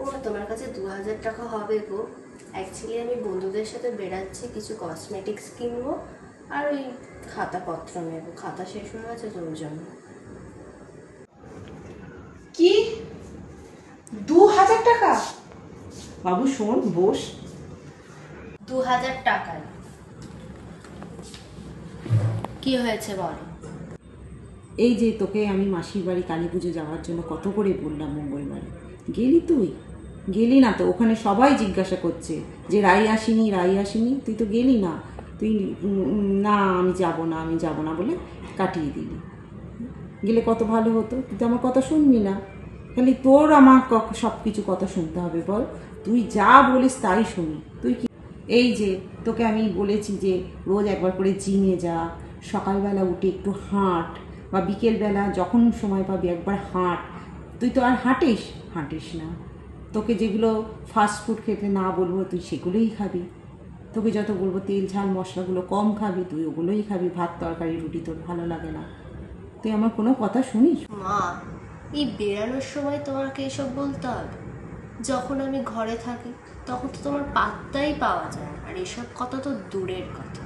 ও তোমার কাছে 2000 টাকা হবে গো। অ্যাকচুয়ালি আমি বন্ধুদের সাথে বেড়াচ্ছি, কিছু কসমেটিক্স কিনবো আর ওই খাতাপত্র নেবো, খাতা শেষ হয়ে গেছে তোর জন্য। কি 2000 টাকা? বাবু শোন, বস। 2000 টাকায় কি হয়েছে বল? এই যে তোকে আমি মাসির বাড়ি কালী পুজো যাওয়ার জন্য কত করে বললাম, মঙ্গলবারে গেলি তুই? গেলি না তো। ওখানে সবাই জিজ্ঞাসা করছে যে রাই আসেনি, তুই তো গেলি না। তুই না আমি যাব না বলে কাটিয়ে দিলি। গেলে কত ভালো হতো। তুই তো আমার কথা শুনবি না, খালি তোর আমার সব কিছু কথা শুনতে হবে। বল, তুই যা বলিস তাই শুনি। তুই কি এই যে তোকে আমি বলেছি যে রোজ একবার করে জিমে যা, সকালবেলা উঠে একটু হাঁট, বা বিকেলবেলা যখন সময় পাবি একবার হাঁট। তুই তো আর হাঁটিস না। তোকে যেগুলো ফাস্ট ফুড খেতে না বলবো তুই সেগুলোই খাবি। তোকে যত বলবো তেল ঝাল মশলাগুলো কম খাবি, তুই ওগুলোই খাবি। ভাত তরকারি রুটি তোর ভালো লাগে না। তুই আমার কোনো কথা শুনিস? মা, এই বেরানোর সময় তোমাকে এসব বলতে হবে? যখন আমি ঘরে থাকি তখন তো তোমার পাত্তাই পাওয়া যায় না, আর এসব কথা তো দূরের কথা।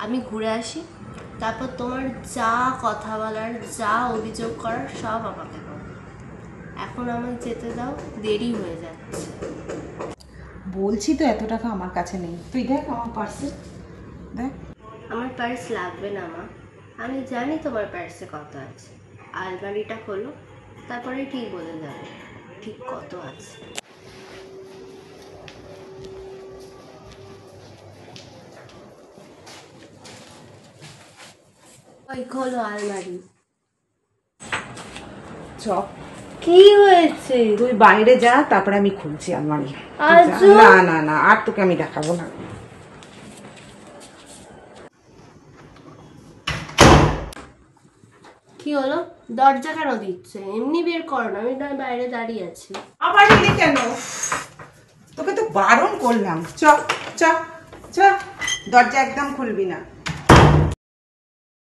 আমি ঘুরে আসি, তারপর তোমার যা কথা বলার, যা অভিযোগ করার সব আমাকে করো। এখন আমায় যেতে দাও, দেরি হয়ে যাচ্ছে। বলছি তো এত টাকা আমার কাছে নেই। তুই দেখ আমার পার্সে, দেখ। আমার পার্স লাগবে না মা, আমি জানি তোমার পার্সে কত আছে। আলমারিটা খোলো, তারপরে ঠিক বলে যাবে ঠিক কত আছে। ওই খোলো আলমারি। চপ, কি হয়েছে? তুই বাইরে যা, তারপরে আমি খুলছি আলমারি। না আর তোকে আমি দেখাবো না। কি হলো? দরজা কেন দিচ্ছে? এমনি বের করো না, আমি বাইরে দাঁড়িয়ে আছি। আবার এলি কেন? তোকে তো বারণ করলাম। চ চ চ, দরজা একদম খুলবি না।